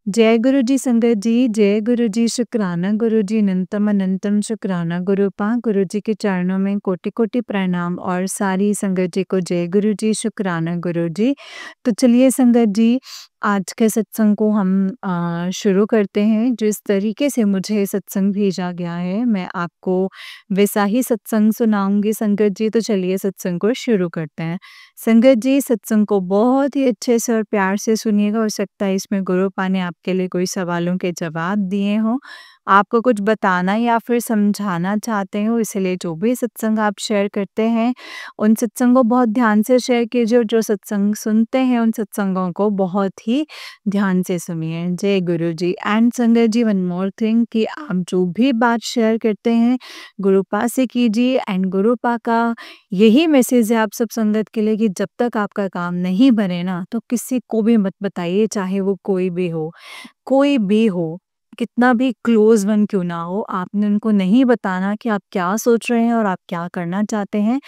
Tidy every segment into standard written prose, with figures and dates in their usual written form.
जय गुरु जी संगत जी, जय गुरु जी शुक्राना गुरु जी अनंतम अनंतम शुक्राना गुरु जी के चरणों में कोटि कोटि प्रणाम और सारी संगत जी को जय गुरु जी शुक्राना गुरु जी। तो चलिए संगत जी, आज के सत्संग को हम शुरू करते हैं। जिस तरीके से मुझे सत्संग भेजा गया है मैं आपको वैसा ही सत्संग सुनाऊंगी संगत जी। तो चलिए सत्संग को शुरू करते हैं। संगत जी, सत्संग को बहुत ही अच्छे से और प्यार से सुनिएगा। हो सकता है इसमें गुरुपा ने आपके लिए कोई सवालों के जवाब दिए हों, आपको कुछ बताना या फिर समझाना चाहते हो, इसलिए जो भी सत्संग आप शेयर करते हैं उन सत्संग को बहुत ध्यान से शेयर कीजिए और जो सत्संग सुनते हैं उन सत्संगों को बहुत ही ध्यान से सुनिए। जय गुरु जी। एंड संगत जी, वन मोर थिंग कि आप जो भी बात शेयर करते हैं गुरुपा से कीजिए। एंड गुरुपा का यही मैसेज है आप सब संगत के लिए कि जब तक आपका काम नहीं बने ना, तो किसी को भी मत बताइए, चाहे वो कोई भी हो, कितना भी क्लोज वन क्यों ना हो। आपने उनको नहीं बताना कि आप क्या सोच रहे हैं और आप क्या करना चाहते हैं,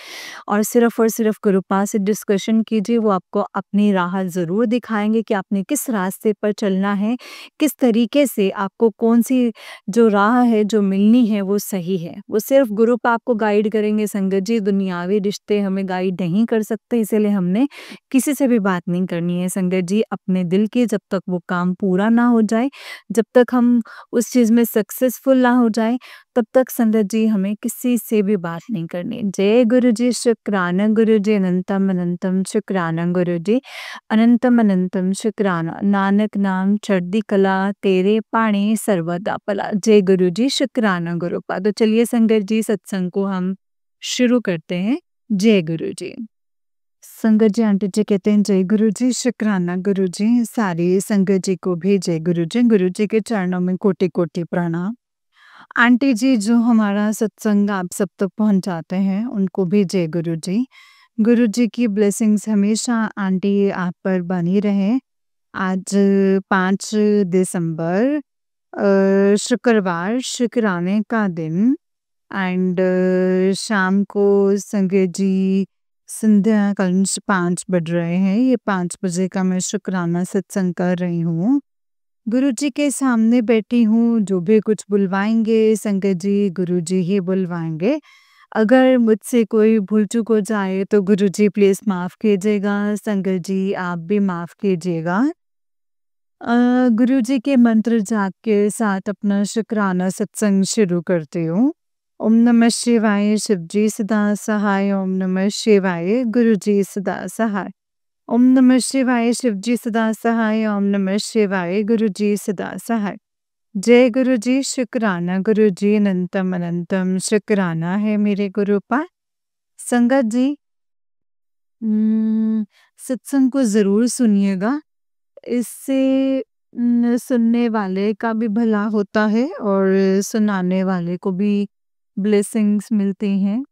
और सिर्फ कृपा से डिस्कशन कीजिए। वो आपको अपनी राह ज़रूर दिखाएँगे कि आपने किस रास्ते पर चलना है, किस तरीके से आपको कौन-सी जो राह है, जो मिलनी है वो सही है। वो सिर्फ गुरुपा आपको गाइड करेंगे संगत जी, दुनियावी रिश्ते हमें गाइड नहीं कर सकते, इसीलिए हमने किसी से भी बात नहीं करनी है संगत जी। अपने दिल की जब तक वो काम पूरा ना हो जाए, जब तक हम उस चीज़ में सक्सेसफुल ना हो जाए, तब तक संगत जी हमें किसी से भी बात नहीं करनी। जय गुरु जी शुक्राना गुरु जी अनंतम अनंतम शुक्राना गुरु जी अनंतम अनंतम शुक्राना। नानक नाम चढ़दी कला, तेरे पाणी सर्वदा भला। जय गुरु जी शुक्राना गुरुपा। तो चलिए संगत जी, सत्संग को हम शुरू करते हैं। जय गुरु जी। संगत जी, आंटी जी कहते हैं जय गुरु जी शुक्राना गुरु जी। सारी संगत जी को भी जय गुरु जी के चरणों में कोटि कोटि प्रणाम। आंटी जी जो हमारा सत्संग आप सब तक पहुंचाते हैं उनको भी जय गुरु जी की ब्लेसिंग्स हमेशा आंटी आप पर बनी रहे। आज 5 दिसंबर शुक्रवार, शुक्राने का दिन। एंड शाम को संगत जी संध्या कालीन 5 बज रहे हैं। ये 5 बजे का मैं शुक्राना सत्संग कर रही हूँ। गुरु जी के सामने बैठी हूँ, जो भी कुछ बुलवाएंगे संगत जी गुरु जी ही बुलवाएंगे। अगर मुझसे कोई भूल चूक हो जाए तो गुरु जी प्लीज माफ कीजिएगा, संगत जी आप भी माफ कीजिएगा। गुरु जी के मंत्र जाप के साथ अपना शुक्राना सत्संग शुरू करती हूँ। ओम नमः शिवाय, शिव जी सदा सहाय। ओम नमः शिवाय, गुरु जी सदा सहाय। ओम नमः शिवाय, शिव जी सदा सहाय। ओम नमः शिवाय, गुरु जी सदा सहाय। जय गुरु जी शुक्राना गुरु जी अनंतम अनंतम शुक्राना है मेरे गुरुपा। संगत जी, सत्संग को जरूर सुनिएगा। इससे सुनने वाले का भी भला होता है और सुनाने वाले को भी ब्लेसिंग्स मिलती हैं।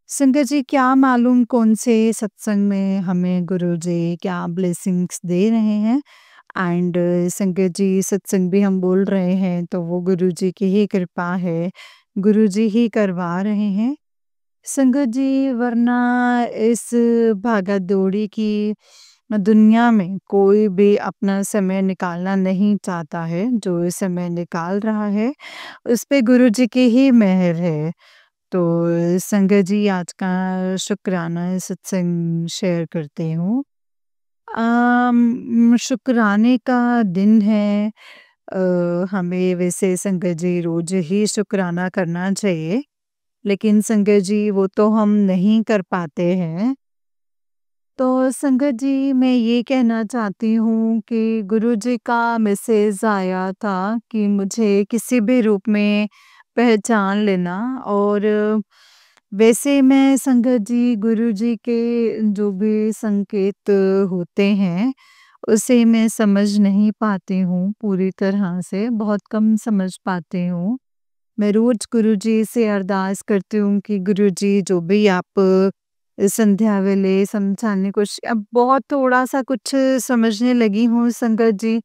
संगत जी, क्या मालूम कौन से सत्संग में हमें गुरु जी क्या ब्लेसिंग्स दे रहे हैं। एंड संगत जी, सत्संग भी हम बोल रहे हैं तो वो गुरु जी की ही कृपा है, गुरु जी ही करवा रहे हैं संगत जी। वरना इस भागा दौड़ी की दुनिया में कोई भी अपना समय निकालना नहीं चाहता है। जो इस समय निकाल रहा है उस पे गुरु जी की ही मेहर है। तो संगत जी, आज का शुक्राना सत्संग शेयर करती हूँ। शुक्राने का दिन है। हमें वैसे संगत जी रोज ही शुक्राना करना चाहिए, लेकिन संगत जी वो तो हम नहीं कर पाते हैं। तो संगत जी, मैं ये कहना चाहती हूँ कि गुरु जी का मैसेज आया था कि मुझे किसी भी रूप में पहचान लेना। और वैसे मैं संगत जी गुरु जी के जो भी संकेत होते हैं उसे मैं समझ नहीं पाती हूँ पूरी तरह से, बहुत कम समझ पाती हूँ। मैं रोज गुरु जी से अरदास करती हूँ कि गुरु जी जो भी आप संध्या वेले समझाने कुछ, अब बहुत थोड़ा सा कुछ समझने लगी हूँ संगत जी।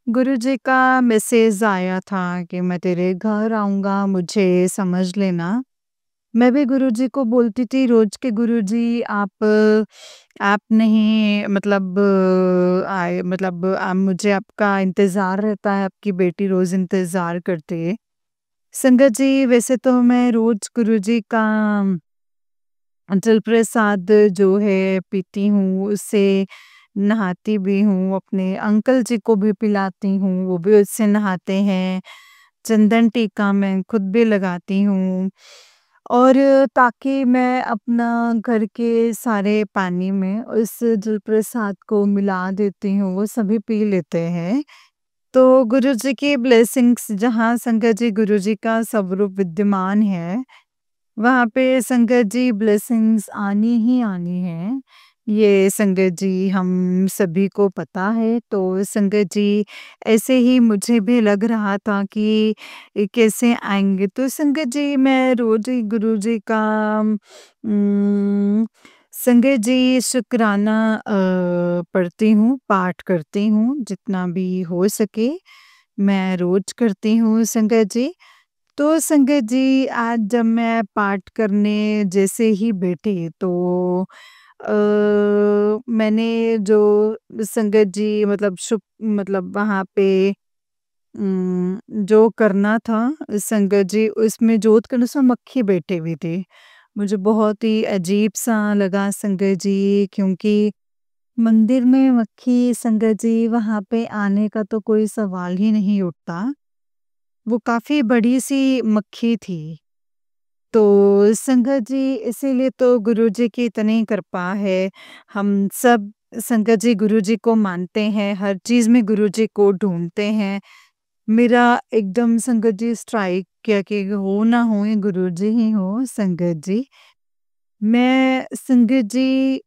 गुरु जी का मैसेज आया था कि मैं तेरे घर आऊँगा, मुझे समझ लेना। मैं भी गुरुजी को बोलती थी रोज के गुरुजी आप नहीं मतलब आए मतलब मुझे आपका इंतज़ार रहता है, आपकी बेटी रोज़ इंतज़ार करती है। संगत जी वैसे तो मैं रोज गुरुजी का जल प्रसाद जो है पीती हूँ, उससे नहाती भी हूँ, अपने अंकल जी को भी पिलाती हूँ, वो भी उससे नहाते हैं। चंदन टीका मैं खुद भी लगाती हूँ और ताकि मैं अपना घर के सारे पानी में उस जल प्रसाद को मिला देती हूँ, वो सभी पी लेते हैं। तो गुरुजी की ब्लेसिंग्स जहाँ संगत जी गुरुजी का स्वरूप विद्यमान है, वहाँ पे संगत जी ब्लेसिंग्स आनी ही आनी है। ये संगत जी हम सभी को पता है, तो संगत जी ऐसे ही मुझे भी लग रहा था कि कैसे आएँगे। तो संगत जी मैं रोज़ ही गुरुजी का उम, संगत जी शुकराना पढ़ती हूँ, पाठ करती हूँ, जितना भी हो सके मैं रोज़ करती हूँ संगत जी। तो संगत जी आज जब मैं पाठ करने जैसे ही बैठी तो मैंने जो संगत जी मतलब मतलब वहाँ पे जो करना था संगत जी उसमें जोत के उसमें मक्खी बैठी हुई थी। मुझे बहुत ही अजीब-सा लगा संगत जी क्योंकि मंदिर में मक्खी संगत जी वहाँ पे आने का तो कोई सवाल ही नहीं उठता। वो काफ़ी बड़ी-सी मक्खी थी। तो संगत जी इसीलिए तो गुरुजी की इतनी कृपा है। हम सब संगत जी गुरुजी को मानते हैं, हर चीज़ में गुरुजी को ढूँढते हैं। मेरा एकदम संगत जी स्ट्राइक किया कि हो ना हो ये गुरुजी ही हो संगत जी। मैं संगत जी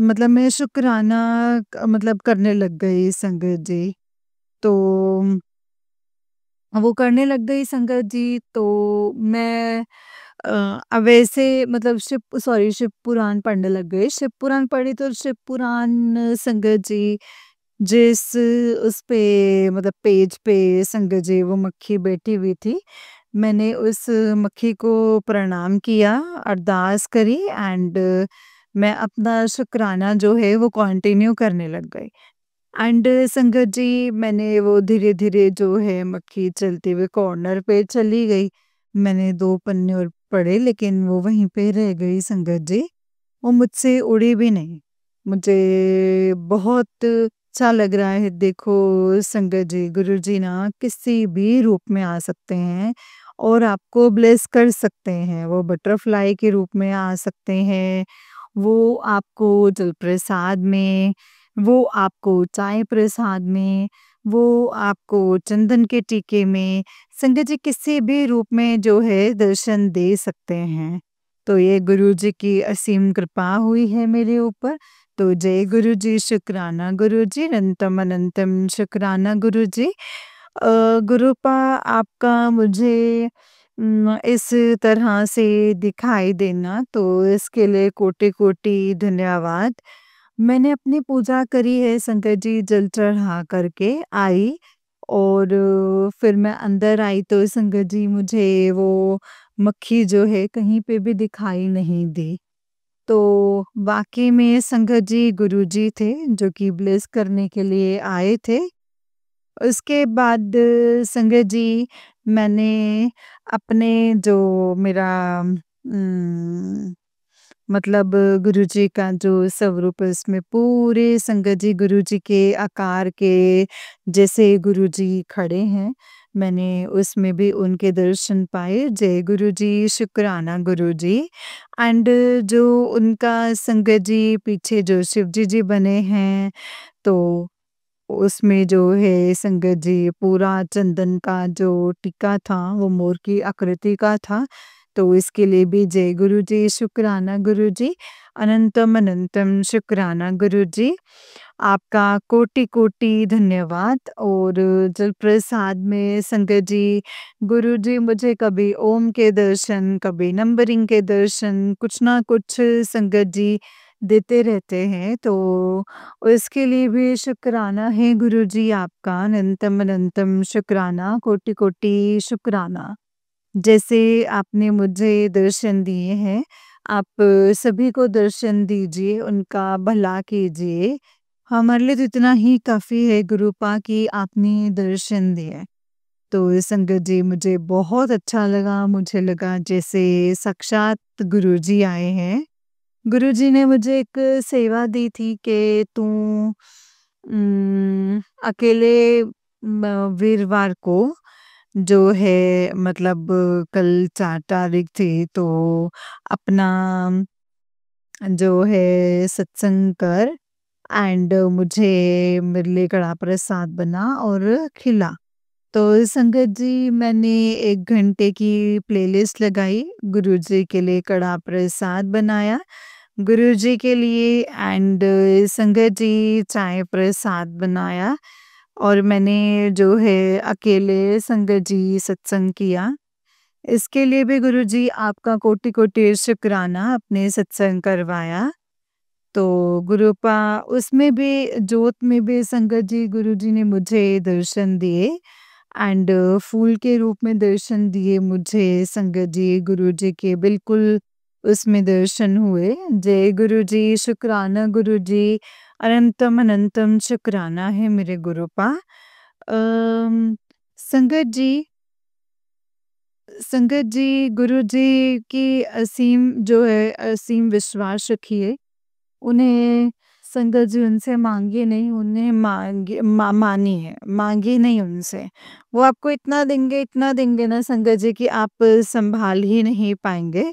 मतलब मैं शुकराना मतलब करने लग गई संगत जी। तो वो करने लग गई संगत जी तो मैं अब वैसे मतलब शिव पुराण पढ़ने लग गए। शिव पुराण पढ़ी तो शिव पुराण संगत जी जिस उस पे मतलब पेज पे संगत जी वो मक्खी बैठी हुई थी। मैंने उस मक्खी को प्रणाम किया, अरदास करी एंड मैं अपना शुकराना जो है वो कंटिन्यू करने लग गई। एंड संगत जी मैंने वो धीरे-धीरे जो है मक्खी चलते हुए कॉर्नर पे चली गई। मैंने 2 पन्ने और पढ़े लेकिन वो वहीं पे रह गई संगत जी। वो मुझसे उड़ी भी नहीं। मुझे बहुत अच्छा लग रहा है देखो संगत जी, गुरुजी ना किसी भी रूप में आ सकते हैं और आपको ब्लेस कर सकते हैं। वो बटरफ्लाई के रूप में आ सकते हैं, वो आपको जल प्रसाद में, वो आपको चाय प्रसाद में, वो आपको चंदन के टीके में, संगत जी किसी भी रूप में जो है दर्शन दे सकते हैं। तो ये गुरुजी की असीम कृपा हुई है मेरे ऊपर। तो जय गुरुजी, शुक्राना गुरुजी, अनंतम अनंतम शुक्राना गुरुजी। गुरुपा आपका मुझे इस तरह से दिखाई देना तो इसके लिए कोटि-कोटि धन्यवाद। मैंने अपनी पूजा करी है संगत जी जल चढ़ा करके आई और फिर मैं अंदर आई तो संगत जी मुझे वो मक्खी जो है कहीं पे भी दिखाई नहीं दी। तो वाक़ई में संगत जी गुरुजी थे जो कि ब्लेस करने के लिए आए थे। उसके बाद संगत जी मैंने अपने जो मेरा उम, मतलब गुरुजी का जो स्वरूप है उसमें पूरे संगत जी गुरुजी के आकार के जैसे गुरुजी खड़े हैं, मैंने उसमें भी उनके दर्शन पाए। जय गुरुजी, शुक्राना गुरुजी एंड जो उनका संगत जी पीछे जो शिवजी जी बने हैं, तो उसमें जो है संगत जी पूरा चंदन का जो टीका था वो मोर की आकृति का था। तो इसके लिए भी जय गुरुजी, शुक्राना गुरुजी, अनंतम अनंतम शुक्राना गुरुजी। आपका कोटि-कोटि धन्यवाद और जल प्रसाद में संगत जी, गुरुजी मुझे कभी ओम के दर्शन, कभी नंबरिंग के दर्शन, कुछ ना कुछ संगत जी देते रहते हैं। तो उसके लिए भी शुक्राना है गुरुजी आपका, अनंतम अनंतम शुक्राना, कोटि-कोटि शुक्राना। जैसे आपने मुझे दर्शन दिए हैं, आप सभी को दर्शन दीजिए, उनका भला कीजिए। हमारे लिए तो इतना ही काफ़ी है गुरुपा कि आपने दर्शन दिए। तो संगत जी मुझे बहुत अच्छा लगा, मुझे लगा जैसे साक्षात गुरुजी आए हैं। गुरुजी ने मुझे एक सेवा दी थी कि तू अकेले वीरवार को जो है मतलब कल 4 तारीख थी तो अपना जो है सत्संग कर एंड मुझे मेरे लिए कड़ा प्रसाद बना और खिला। तो संगत जी मैंने 1 घंटे की प्लेलिस्ट लगाई, गुरुजी के लिए कड़ा प्रसाद बनाया, गुरुजी के लिए एंड संगत जी चाय प्रसाद बनाया और मैंने जो है अकेले संगत जी सत्संग किया। इसके लिए भी गुरुजी आपका कोटि-कोटि शुक्राना आपने सत्संग करवाया। तो गुरुपा उसमें भी जोत में भी संगत जी गुरुजी ने मुझे दर्शन दिए एंड फूल के रूप में दर्शन दिए मुझे संगत जी गुरुजी के बिल्कुल उसमें दर्शन हुए। जय गुरुजी, शुक्राना गुरुजी, अनंतम अनंतम शुक्राना है मेरे गुरुपा। संगत जी संगत जी गुरुजी की असीम जो है असीम विश्वास रखिए। उन्हें संगत जी उनसे माँगिए नहीं, उन्हें मानिए, माँगिए नहीं उनसे। वो आपको इतना देंगे ना संगत जी कि आप सँभाल ही नहीं पाएँगे।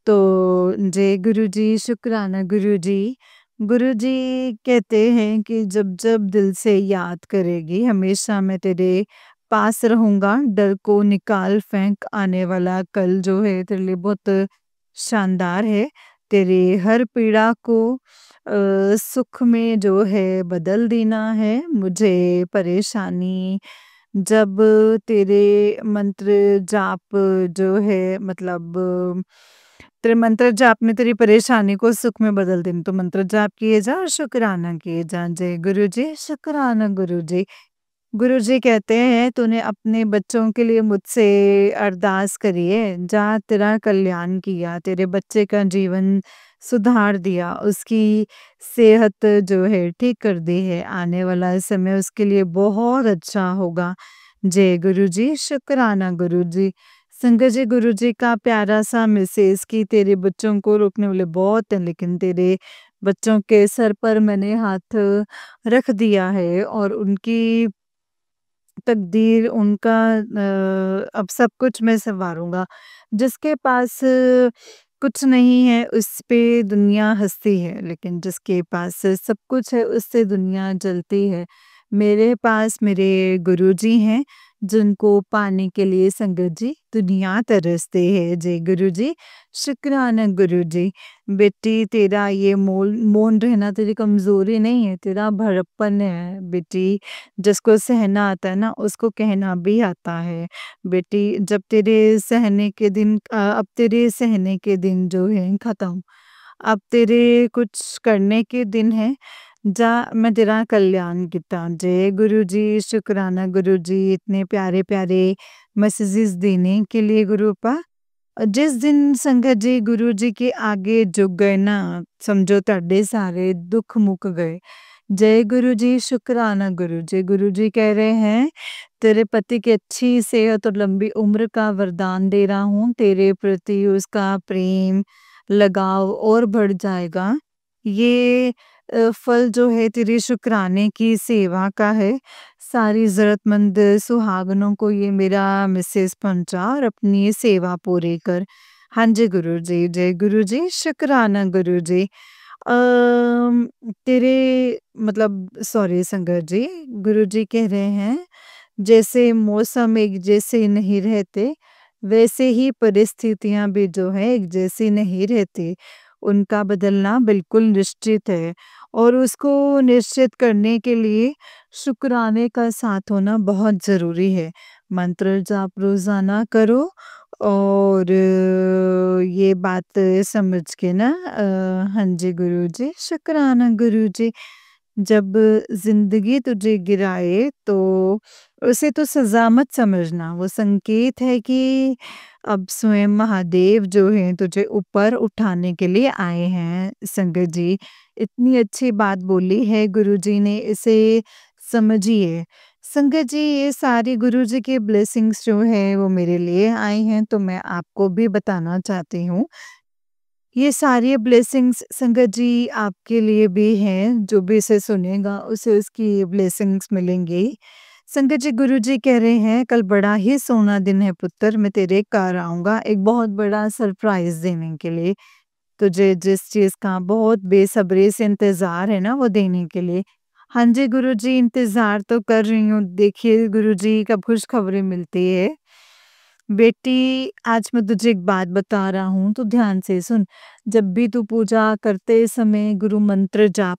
तो जय गुरुजी, शुक्राना गुरुजी। गुरुजी कहते हैं कि जब-जब दिल से याद करेगी, हमेशा मैं तेरे पास रहूँगा, डर को निकाल फेंक, आने वाला कल जो है तेरे लिए बहुत शानदार है। तेरी हर पीड़ा को सुख में जो है बदल देना है। मुझे परेशानी जब तेरे मंत्र जाप जो है मतलब तेरे मंत्र जाप में तेरी परेशानी को सुख में बदल दें तो मंत्र जाप किए जा और शुक्राना किए जा। जय गुरु जी, शुक्राना गुरु जी। गुरु जी कहते हैं तूने अपने बच्चों के लिए मुझसे अरदास करी है, जा तेरा कल्याण किया, तेरे बच्चे का जीवन सुधार दिया, उसकी सेहत जो है ठीक कर दी है, आने वाला समय उसके लिए बहुत अच्छा होगा। जय गुरु जी, शुक्राना गुरु जी। संगत जी गुरु जी का प्यारा सा मैसेज कि तेरे बच्चों को रोकने वाले बहुत हैं लेकिन तेरे बच्चों के सर पर मैंने हाथ रख दिया है और उनकी तकदीर उनका अब सब कुछ मैं सँवारूँगा। जिसके पास कुछ नहीं है उस पे दुनिया हँसती है, लेकिन जिसके पास सब कुछ है उससे दुनिया जलती है। मेरे पास मेरे गुरुजी हैं, जिनको पाने के लिए संगत जी दुनिया तरसते है। जय गुरुजी, शुक्राना गुरुजी। बेटी तेरा ये मौन रहना तेरी कमज़ोरी नहीं है, तेरा बड़प्पन है बेटी। जिसको सहना आता है ना उसको कहना भी आता है। बेटी जब तेरे सहने के दिन अब तेरे सहने के दिन जो है खत्म। अब तेरे कुछ करने के दिन हैं। जा मैं तेरा कल्याण किता। जय गुरुजी, शुक्राना गुरुजी इतने प्यारे-प्यारे मैसेजेस देने के लिए गुरुपा। जिस दिन संगत जी गुरुजी के आगे झुक गए ना समझो ਤੁਹਾਡੇ सारे दुख मुक गए। जय गुरु जी, शुक्राना गुरु जी। गुरु जी कह रहे हैं, तेरे पति की अच्छी सेहत और लंबी उम्र का वरदान दे रहा हूँ। तेरे प्रति उसका प्रेम, लगाव और बढ़ जाएगा। ये फल जो है तेरी शुक्राने की सेवा का है। सारी ज़रूरतमंद सुहागनों को ये मेरा मैसेज पहुँचा और अपनी सेवा पूरी कर। हाँ जी गुरु जी, जय गुरु जी, शुक्राना गुरु जी। तेरे मतलब सॉरी संगत जी, गुरुजी कह रहे हैं जैसे मौसम एक जैसे नहीं रहते, वैसे ही परिस्थितियाँ भी जो है एक जैसी नहीं रहती। उनका बदलना बिल्कुल निश्चित है और उसको निश्चित करने के लिए शुक्राने का साथ होना बहुत ज़रूरी है। मंत्र जाप रोज़ाना करो और ये बात समझ के ना हाँ जी गुरुजी, शुक्राना गुरुजी। जब ज़िंदगी तुझे गिराए तो उसे तो सज़ा मत समझना, वो संकेत है कि अब स्वयं महादेव जो हैं तुझे ऊपर उठाने के लिए आए हैं संगत जी। इतनी अच्छी बात बोली है गुरुजी ने, इसे समझिए। संगत जी ये सारी गुरुजी की ब्लेसिंग्स जो है वो मेरे लिए आई हैं, तो मैं आपको भी बताना चाहती हूँ। ये सारी ब्लेसिंग्स संगत जी आपके लिए भी हैं, जो भी इसे सुनेगा उसे उसकी ब्लेसिंग्स मिलेंगी। संगत जी गुरुजी कह रहे हैं कल बड़ा ही सोना दिन है पुत्र, मैं तेरे घर आऊँगा एक बहुत बड़ा सरप्राइज़ देने के लिए। तुझे जिस चीज़ का बहुत बेसब्री से इंतज़ार है ना वो देने के लिए। हाँ जी गुरुजी इंतज़ार तो कर रही हूँ, देखिए गुरुजी कब खुशखबरी मिलती है। बेटी आज मैं तुझे एक बात बता रहा हूँ तो ध्यान से सुन। जब भी तू पूजा करते समय गुरु मंत्र जाप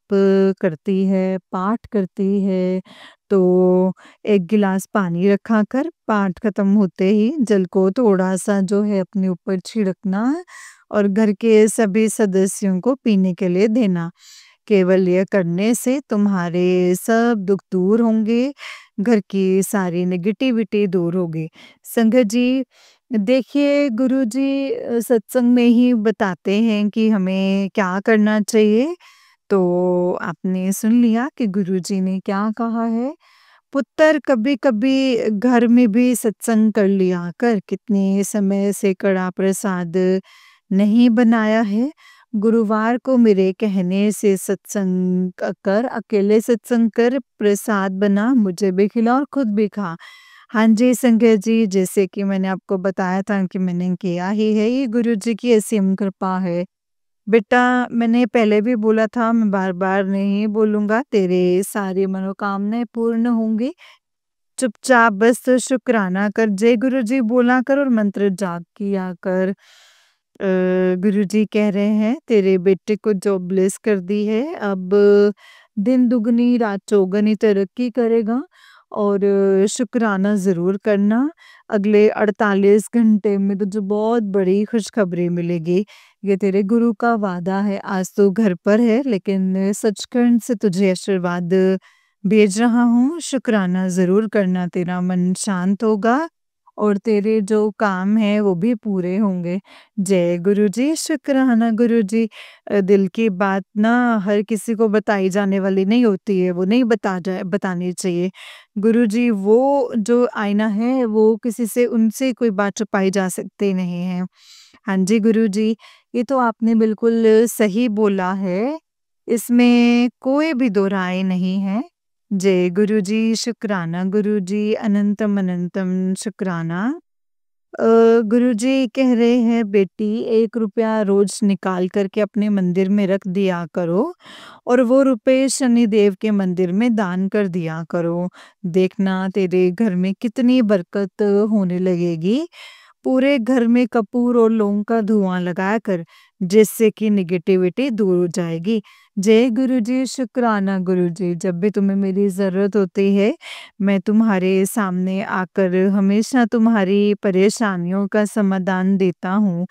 करती है, पाठ करती है, तो एक गिलास पानी रखा कर, पाठ खत्म होते ही जल को थोड़ा-सा जो है अपने ऊपर छिड़कना और घर के सभी सदस्यों को पीने के लिए देना। केवल ये करने से तुम्हारे सब दुःख दूर होंगे, घर की सारी नेगेटिविटी दूर होगी। संगत जी, देखिए गुरुजी सत्संग में ही बताते हैं कि हमें क्या करना चाहिए, तो आपने सुन लिया कि गुरुजी ने क्या कहा है। पुत्र कभी-कभी घर में भी सत्संग कर लिया कर, कितने समय से कड़ा प्रसाद नहीं बनाया है। गुरुवार को मेरे कहने से सत्संग कर, अकेले सत्संग कर, प्रसाद बना, मुझे भी खिला और खुद भी खा। हाँ जी, संगत जी, जैसे कि मैंने आपको बताया था कि मैंने किया ही है, ये गुरुजी की असीम कृपा है। बेटा मैंने पहले भी बोला था, मैं बार-बार नहीं बोलूँगा, तेरे सारी मनोकामनाएँ पूर्ण होंगी। चुपचाप बस शुक्राना कर, जय गुरुजी बोला कर और मंत्र जाप किया कर। गुरुजी कह रहे हैं तेरे बेटे को जो ब्लेस कर दी है, अब दिन दुगनी रात चौगुनी तरक्की करेगा और शुक्राना ज़रूर करना। अगले 48 घंटे में तुझे बहुत बड़ी खुशखबरी मिलेगी। ये तेरे गुरु का वादा है, आज तो घर पर है लेकिन सचखंड से तुझे आशीर्वाद भेज रहा हूँ, शुक्राना ज़रूर करना, तेरा मन शांत होगा और तेरे जो काम हैं वो भी पूरे होंगे। जय गुरुजी, शुक्राना गुरुजी। दिल की बात ना हर किसी को बताई जाने वाली नहीं होती है, वो नहीं बतानी चाहिए। गुरुजी वो जो आईना है वो किसी से उनसे कोई बात छुपाई जा सकती नहीं है। हाँ जी गुरुजी, ये तो आपने बिल्कुल सही बोला है, इसमें कोई भी दो राय नहीं है। जय गुरुजी, शुक्राना गुरुजी, अनंतम अनंतम शुक्राना। गुरुजी कह रहे हैं बेटी 1 रुपया रोज़ निकाल कर के अपने मंदिर में रख दिया करो और वो रुपए शनिदेव के मंदिर में दान कर दिया करो। देखना तेरे घर में कितनी बरकत होने लगेगी। पूरे घर में कपूर और लौंग का धुआं लगाया कर, जिससे कि नेगेटिविटी दूर हो जाएगी। जय गुरुजी, शुक्राना गुरुजी, जब भी तुम्हें मेरी ज़रूरत होती है, मैं तुम्हारे सामने आकर हमेशा तुम्हारी परेशानियों का समाधान देता हूँ।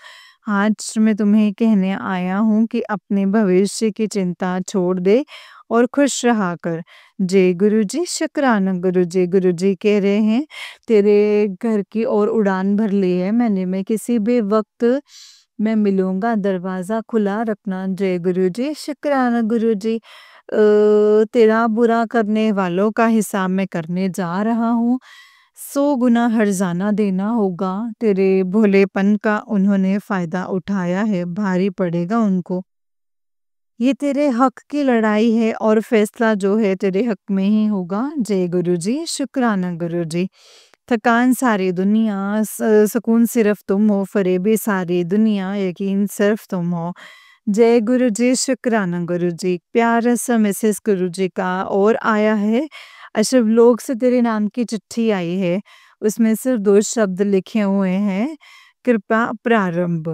आज मैं तुम्हें कहने आया हूँ कि अपने भविष्य की चिंता छोड़ दे और खुश रहा कर। जय गुरुजी, शुक्राना गुरुजी। गुरुजी कह रहे हैं तेरे घर की ओर उड़ान भर ली है मैंने, मैं किसी भी वक़्त मैं मिलूँगा, दरवाज़ा खुला रखना। जय गुरुजी, शुक्राना गुरुजी। तेरा बुरा करने वालों का हिसाब मैं करने जा रहा हूँ। 100 गुना हर्जाना देना होगा, तेरे भोलेपन का उन्होंने फ़ायदा उठाया है, भारी पड़ेगा उनको। ये तेरे हक की लड़ाई है और फैसला जो है तेरे हक में ही होगा। जय गुरुजी, शुक्राना गुरुजी। थकान सारी दुनिया, सुकून सिर्फ तुम हो, फरेबी सारी दुनिया, यकीन सिर्फ तुम हो। जय गुरुजी, शुक्राना गुरुजी। प्यारा सा मैसेज गुरुजी का और आया है। अशुभलोक से तेरे नाम की चिट्ठी आई है, उसमें सिर्फ 2 शब्द लिखे हुए हैं, कृपा प्रारंभ।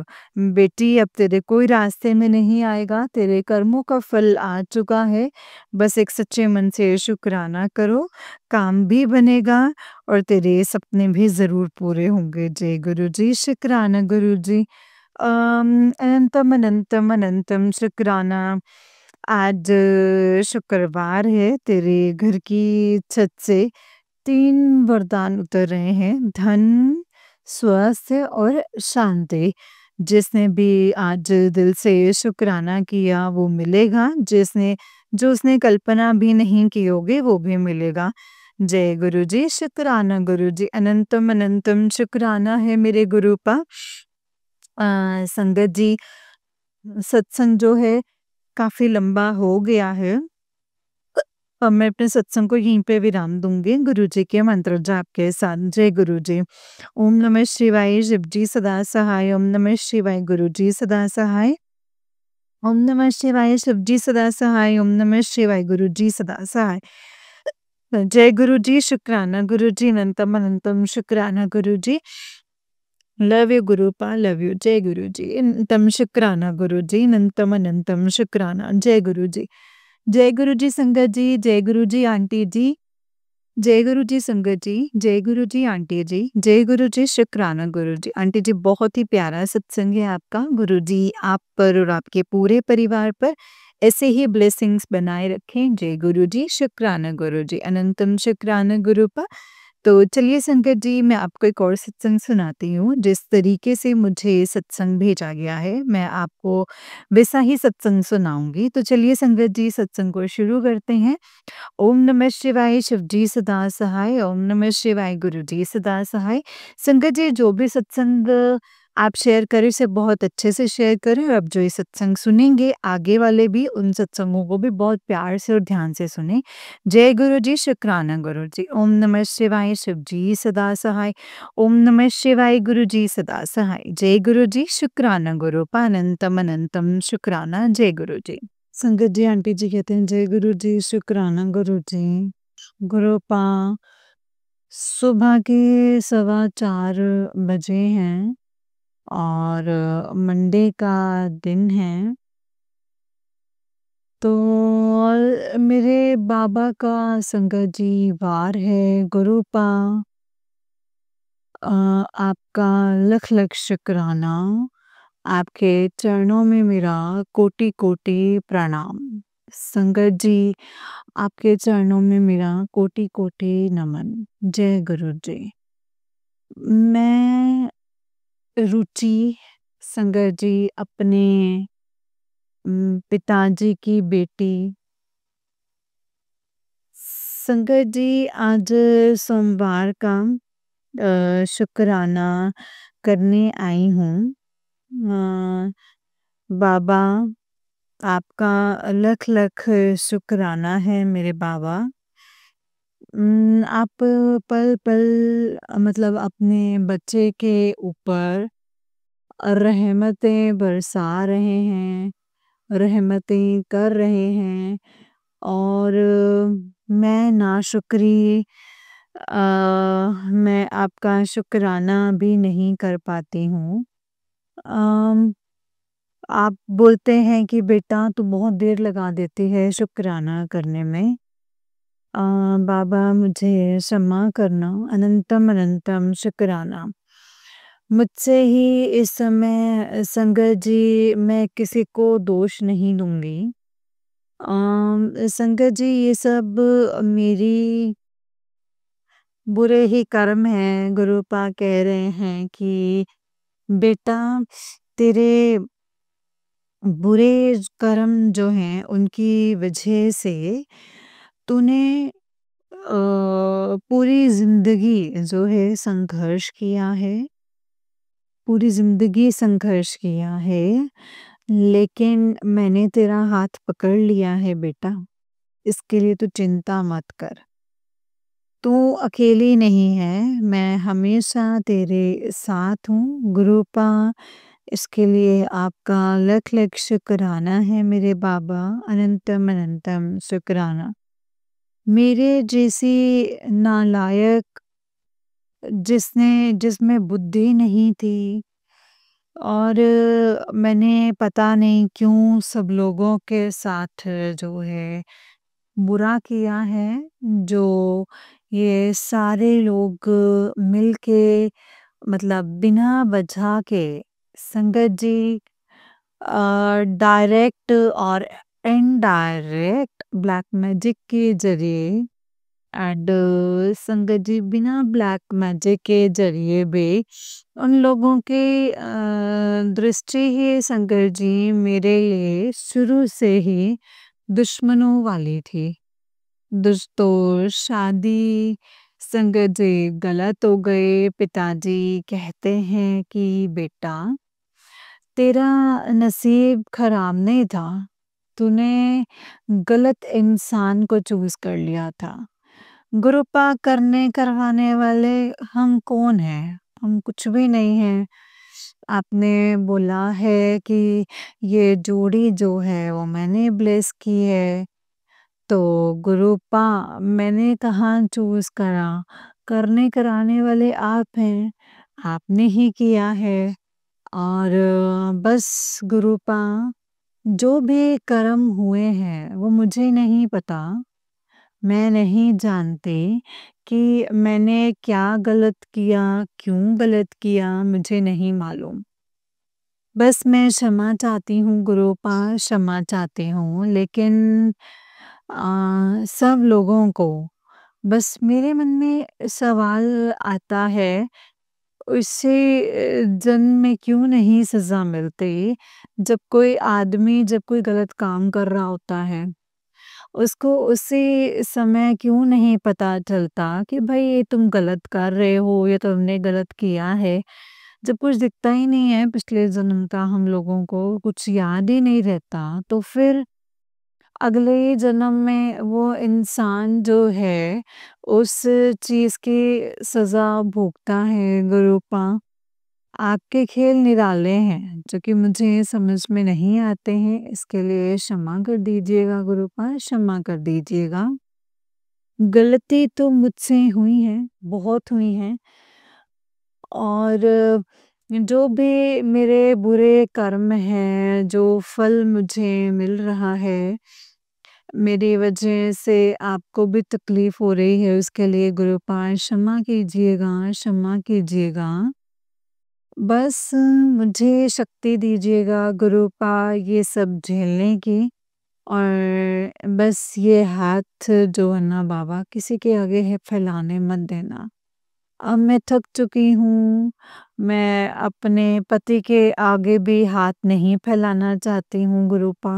बेटी अब तेरे कोई रास्ते में नहीं आएगा, तेरे कर्मों का फल आ चुका है, बस एक सच्चे मन से शुक्राना करो, काम भी बनेगा और तेरे सपने भी ज़रूर पूरे होंगे। जय गुरुजी, शुक्राना गुरुजी। अनंतम अनंतम अनंतम शुक्राना। आज शुक्रवार है, तेरे घर की छत से 3 वरदान उतर रहे हैं, धन, स्वास्थ्य और शांति। जिसने भी आज दिल से शुक्राना किया वो मिलेगा, जो उसने कल्पना भी नहीं की होगी वो भी मिलेगा। जय गुरुजी, शुक्राना गुरुजी, अनंतम अनंतम शुक्राना है मेरे गुरु पा। संगत जी, सत्संग जो है काफ़ी लंबा हो गया है। अब मैं अपने सत्संग को यहीं पे विराम दूँगी गुरुजी के मंत्र जाप के साथ। जय गुरुजी। ओम नमः शिवाय, शिवजी सदा सहाय। ओम नमः शिवाय, गुरुजी सदा सहाय। ओम नमः शिवाय, शिवजी सदा सहाय। ओम नमः शिवाय, गुरुजी सदा सहाय। जय गुरुजी, शुक्राना गुरुजी, अनंतम अनंतम शुक्राना Guruji. Love you Gurupa, love you. जय गुरुजी, अनंतम शुक्राना गुरुजी, अनंतम अनंतम शुक्राना। जय गुरुजी। जय गुरुजी संगत जी, जय गुरुजी आंटी जी, जय गुरुजी संगत जी, जय गुरुजी आंटी जी, जय गुरुजी शुक्राना गुरुजी। आंटी जी, बहुत ही प्यारा सत्संग है आपका। गुरुजी आप पर और आपके पूरे परिवार पर ऐसे ही ब्लेसिंग्स बनाए रखें। जय गुरुजी, शुक्राना गुरुजी, अनंतम शुक्राना गुरुपा। तो चलिए संगत जी, मैं आपको एक और सत्संग सुनाती हूँ। जिस तरीके से मुझे सत्संग भेजा गया है, मैं आपको वैसा ही सत्संग सुनाऊँगी। तो चलिए संगत जी, सत्संग को शुरू करते हैं। ओम नमः शिवाय, शिवजी सदा सहाय। ओम नमः शिवाय, गुरुजी सदा सहाय। संगत जी, जो भी सत्संग आप शेयर करें उसे बहुत अच्छे से शेयर करें, और अब जो ये सत्संग सुनेंगे आगे वाले भी उन सत्संगों को भी बहुत प्यार से और ध्यान से सुने। जय गुरुजी, शुक्राना गुरुजी। ओम नमः शिवाय, शिवजी सदा सहाय। ओम नमः शिवाय, गुरुजी सदा सहाय। जय गुरुजी, शुक्राना गुरुपा, अनंतम अनंतम शुक्राना। जय गुरुजी। संगत जी, आंटी जी कहते हैं जय गुरु जी, शुक्राना गुरु जी। गुरुपा सुबह के 4:15 बजे हैं और मंडे का दिन है। तो मेरे बाबा का संगत जी वार है। गुरुपा आपका लख लख शुक्राना। आपके चरणों में मेरा कोटि कोटि प्रणाम। संगत जी, आपके चरणों में मेरा कोटि कोटि नमन। जय गुरु जी। मैं रुचि संगत जी अपने पिताजी की बेटी। संगत जी, आज सोमवार का शुक्राना करने आई हूँ। बाबा, आपका लख लख शुक्राना है मेरे बाबा। आप पल पल मतलब अपने बच्चे के ऊपर रहमतें बरसा रहे हैं, रहमतें कर रहे हैं, और मैं नाशुक्री मैं आपका शुक्राना भी नहीं कर पाती हूँ। अम, आप बोलते हैं कि बेटा तू बहुत देर लगा देती है शुक्राना करने में। बाबा मुझे क्षमा करना, अनंतम अनंतम शुक्राना। मुझसे ही इस समय संगत जी मैं किसी को दोष नहीं दूँगी। संगत जी, ये सब मेरी बुरे ही कर्म हैं। गुरुपा कह रहे हैं कि बेटा तेरे बुरे कर्म जो हैं उनकी वजह से तूने पूरी ज़िंदगी जो है संघर्ष किया है, पूरी ज़िंदगी संघर्ष किया है, लेकिन मैंने तेरा हाथ पकड़ लिया है बेटा, इसके लिए तू चिंता मत कर। तू अकेली नहीं है, मैं हमेशा तेरे साथ हूँ। गुरुपा, इसके लिए आपका लख लख शुक्राना है मेरे बाबा, अनंतम अनंतम शुक्राना। मेरे जैसी नालायक जिसमें बुद्धि नहीं थी, और मैंने पता नहीं क्यों सब लोगों के साथ जो है बुरा किया है, जो ये सारे लोग मिलके मतलब बिना वजह के संगत जी डायरेक्ट और इनडायरेक्ट ब्लैक मैजिक के ज़रिए एंड संगत जी बिना ब्लैक मैजिक के ज़रिए भी उन लोगों की दृष्टि ही संगत जी मेरे लिए शुरू से ही दुश्मनों वाली थी। दोस्तों शादी संगत जी गलत हो गए। पिताजी कहते हैं कि बेटा तेरा नसीब खराब नहीं था। तूने गलत इंसान को चूज़ कर लिया था। गुरुपा करने करवाने वाले हम कौन हैं? हम कुछ भी नहीं हैं। आपने बोला है कि ये जोड़ी जो है वो मैंने ब्लेस की है। तो गुरुपा मैंने कहाँ चूज़ करा? करने कराने वाले आप हैं। आपने ही किया है। और बस गुरुपा जो भी कर्म हुए हैं वो मुझे नहीं पता। मैं नहीं जानती कि मैंने क्या गलत किया, क्यों गलत किया मुझे नहीं मालूम। बस मैं क्षमा चाहती हूँ गुरुपा, क्षमा चाहती हूँ लेकिन सब लोगों को बस मेरे मन में सवाल आता है उससे जन्म में क्यों नहीं सज़ा मिलती? जब कोई गलत काम कर रहा होता है, उसको उसी समय क्यों नहीं पता चलता कि भाई ये तुम गलत कर रहे हो या तुमने गलत किया है? जब कुछ दिखता ही नहीं है पिछले जन्म का हम लोगों को, कुछ याद ही नहीं रहता, तो फिर अगले जन्म में वो इंसान जो है, उस चीज़ की सज़ा भोगता है गुरुपा। आपके खेल निराले हैं, जो कि मुझे समझ में नहीं आते हैं, इसके लिए क्षमा कर दीजिएगा गुरुपा, क्षमा कर दीजिएगा। गलती तो मुझसे हुई है, बहुत हुई हैं और जो भी मेरे बुरे कर्म हैं, जो फल मुझे मिल रहा है, मेरी वजह से आपको भी तकलीफ़ हो रही है, उसके लिए गुरुपा क्षमा कीजिएगा, क्षमा कीजिएगा। बस मुझे शक्ति दीजिएगा गुरुपा ये सब झेलने की और बस ये हाथ जो है ना बाबा किसी के आगे है फैलाने मत देना। अब मैं थक चुकी हूँ, मैं अपने पति के आगे भी हाथ नहीं फैलाना चाहती हूँ गुरुपा।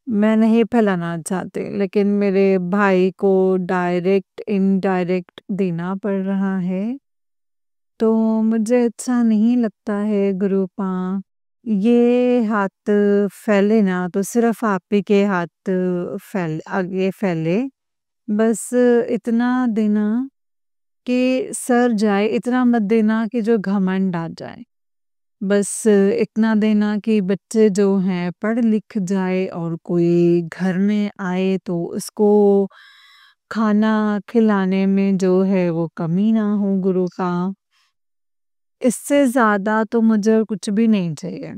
मैं नहीं फैलाना चाहती, लेकिन मेरे भाई को डायरेक्ट, इनडायरेक्ट देना पड़ रहा है। तो मुझे अच्छा नहीं लगता है गुरुपा। ये हाथ फैले ना तो सिर्फ़ आप ही के हाथ आगे फैले। बस इतना देना कि सर जाए, इतना मत देना कि जो घमंड आ जाए। बस इतना देना कि बच्चे जो हैं पढ़ लिख जाए और कोई घर में आए तो उसको खाना खिलाने में जो है वो कमी ना हो गुरु का। इससे ज़्यादा तो मुझे और कुछ भी नहीं चाहिए।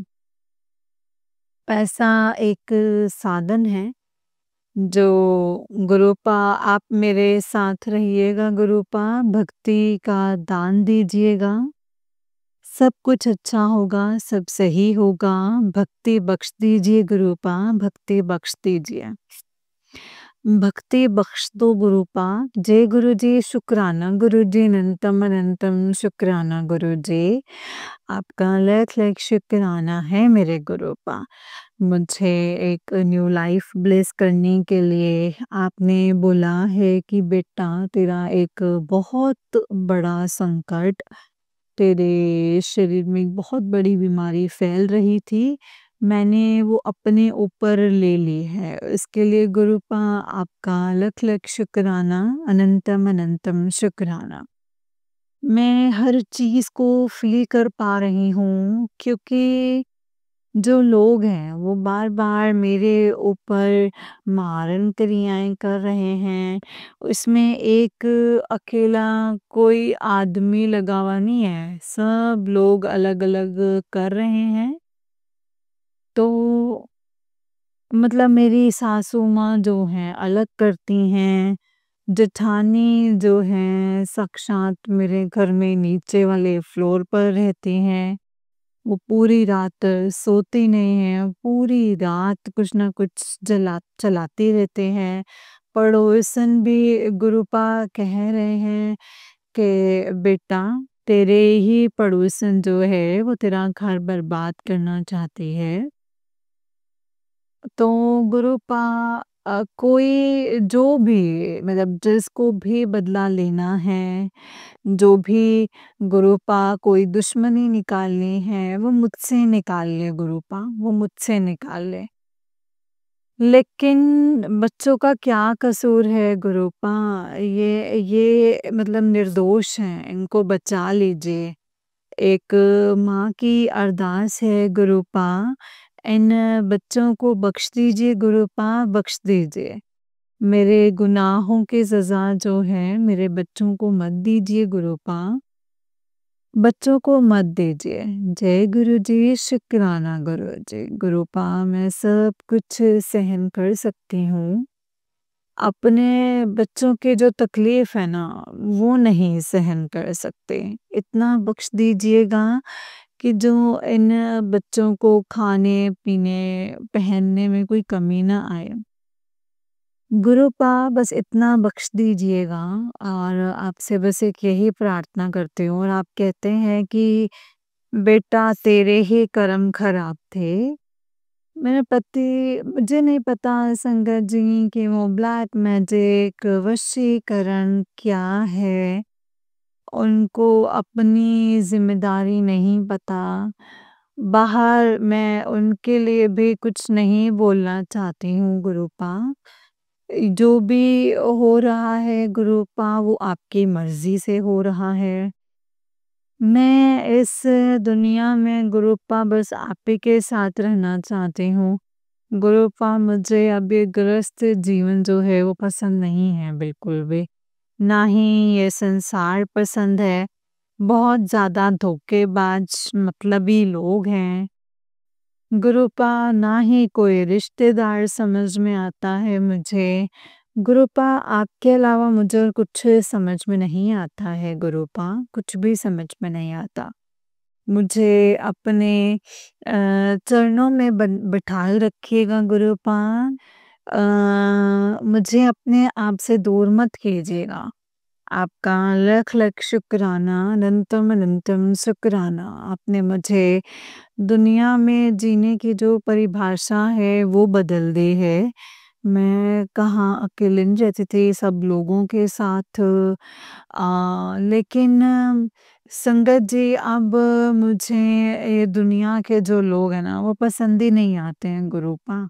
पैसा एक साधन है, जो गुरुपा आप मेरे साथ रहिएगा गुरुपा, भक्ति का दान दीजिएगा। सब कुछ अच्छा होगा, सब सही होगा, भक्ति बख्श दीजिए गुरुपा, भक्ति बख्श दीजिए। भक्ति बख्श दो गुरुपा, जय गुरुजी, शुक्राना गुरुजी, अनंतम अनंतम शुक्राना गुरुजी। आपका लख-लख शुक्राना है मेरे गुरुपा। मुझे एक न्यू लाइफ ब्लेस करने के लिए आपने बोला है कि बेटा तेरा एक बहुत बड़ा संकट तेरे शरीर में एक बहुत बड़ी बीमारी फैल रही थी, मैंने वो अपने ऊपर ले ली है। इसके लिए गुरुपा आपका लख-लख शुक्राना, अनंतम अनंतम शुक्राना। मैं हर चीज़ को फ़ील कर पा रही हूँ क्योंकि जो लोग हैं वो बार-बार मेरे ऊपर मारन क्रियाएँ कर रहे हैं। उसमें एक अकेला कोई आदमी लगा हुआ नहीं है, सब लोग अलग-अलग कर रहे हैं। तो मतलब मेरी सासू माँ जो हैं अलग करती हैं, जेठानी जो हैं साक्षात मेरे घर में नीचे वाले फ्लोर पर रहती हैं। वो पूरी रात सोते नहीं हैं, पूरी रात कुछ ना कुछ चलाते रहते हैं। पड़ोसन भी गुरुपा कह रहे हैं कि बेटा तेरे ही पड़ोसन जो है वो तेरा घर बर्बाद करना चाहती है। तो गुरुपा कोई जो भी मतलब जिसको भी बदला लेना है, जो भी गुरुपा कोई दुश्मनी निकालनी है, वो मुझसे निकाल ले गुरुपा, वो मुझसे निकाल ले। लेकिन बच्चों का क्या कसूर है गुरुपा? ये मतलब निर्दोष हैं, इनको बचा लीजिए। एक माँ की अरदास है गुरुपा, इन बच्चों को बख्श दीजिए गुरुपा, बख्श दीजिए। मेरे गुनाहों की सज़ा जो है मेरे बच्चों को मत दीजिए गुरुपा, बच्चों को मत दीजिए। जय गुरुजी, शुक्राना गुरुजी। गुरुपा मैं सब कुछ सहन कर सकती हूँ। अपने बच्चों की जो तकलीफ़ है ना, वो नहीं सहन कर सकते। इतना बख्श दीजिएगा कि जो इन बच्चों को खाने-पीने, पहनने में कोई कमी ना आए। गुरुपा बस इतना बख्श दीजिएगा और आपसे बस एक यही प्रार्थना करती हूँ और आप कहते हैं कि बेटा तेरे ही कर्म खराब थे। मेरे पति मुझे नहीं पता संगत जी कि वो ब्लैक मैजिक, वशीकरण क्या है? उनको अपनी ज़िम्मेदारी नहीं पता। बाहर मैं उनके लिए भी कुछ नहीं बोलना चाहती हूँ गुरुपा। जो भी हो रहा है गुरुपा वो आपकी मर्ज़ी से हो रहा है। मैं इस दुनिया में गुरुपा बस आप ही के साथ रहना चाहती हूँ। गुरुपा मुझे अब ये गृहस्थ जीवन जो है वो पसंद नहीं है बिल्कुल भी। ना ही ये संसार पसंद है। बहुत ज़्यादा धोखेबाज मतलबी लोग हैं। गुरुपा ना ही कोई रिश्तेदार समझ में आता है मुझे। गुरुपा आपके अलावा मुझे और कुछ समझ में नहीं आता है गुरुपा, कुछ भी समझ में नहीं आता। मुझे अपने चरणों में बिठाए रखिएगा गुरुपा। मुझे अपने आप से दूर मत कीजिएगा। आपका लख लख शुक्राना, अनंतम अनंतम शुक्राना। आपने मुझे दुनिया में जीने की जो परिभाषा है वो बदल दी है। मैं कहाँ अकेली रहती थी सब लोगों के साथ लेकिन संगत जी अब मुझे ये दुनिया के जो लोग हैं ना वो पसंद ही नहीं आते हैं गुरुपा।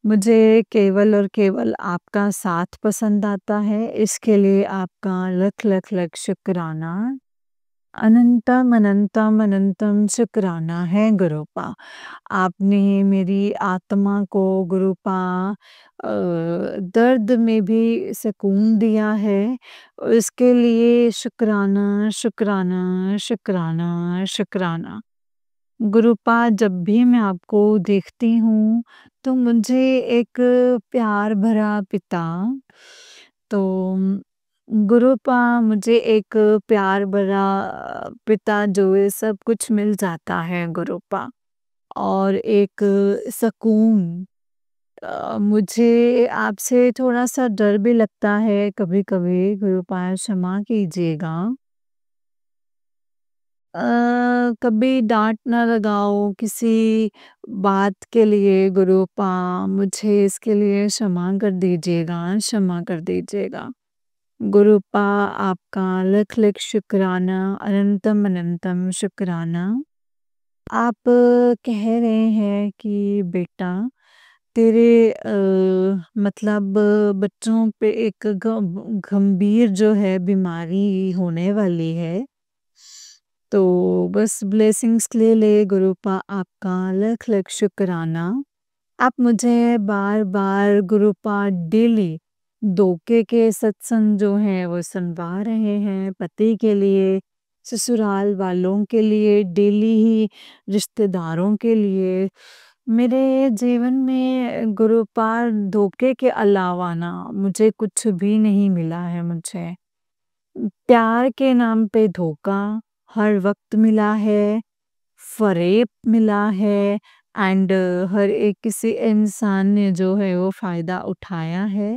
मुझे केवल और केवल आपका साथ पसंद आता है, इसके लिए आपका लख लख लख शुक्राना। अनंतम अनंतम अनंतम शुक्राना है गुरुपा। आपने मेरी आत्मा को गुरुपा दर्द में भी सुकून दिया है। इसके लिए शुक्राना, शुक्राना, शुक्राना, शुक्राना। गुरुपा जब भी मैं आपको देखती हूँ तो मुझे एक प्यार भरा पिता तो गुरुपा मुझे एक प्यार भरा पिता जो है सब कुछ मिल जाता है गुरुपा और एक सुकून मुझे आपसे थोड़ा-सा डर भी लगता है कभी-कभी गुरुपा क्षमा कीजिएगा। अ, कभी डाँट ना लगाओ किसी बात के लिए गुरुपा मुझे इसके लिए क्षमा कर दीजिएगा, क्षमा कर दीजिएगा। गुरुपा आपका लख लख शुक्राना, अनंतम अनंतम शुक्राना। आप कह रहे हैं कि बेटा तेरे मतलब बच्चों पे एक गंभीर जो है बीमारी होने वाली है। तो बस ब्लेसिंग्स ले ले गुरुपा आपका लख लख शुक्राना। आप मुझे बार-बार गुरुपा डेली धोखे के सत्संग जो हैं वो सुनवा रहे हैं पति के लिए, ससुराल वालों के लिए, डेली ही रिश्तेदारों के लिए। मेरे जीवन में गुरुपा धोखे के अलावा ना मुझे कुछ भी नहीं मिला है मुझे। प्यार के नाम पे धोखा हर वक़्त मिला है। फ़रेब मिला है एंड हर एक किसी इंसान ने जो है वो फ़ायदा उठाया है।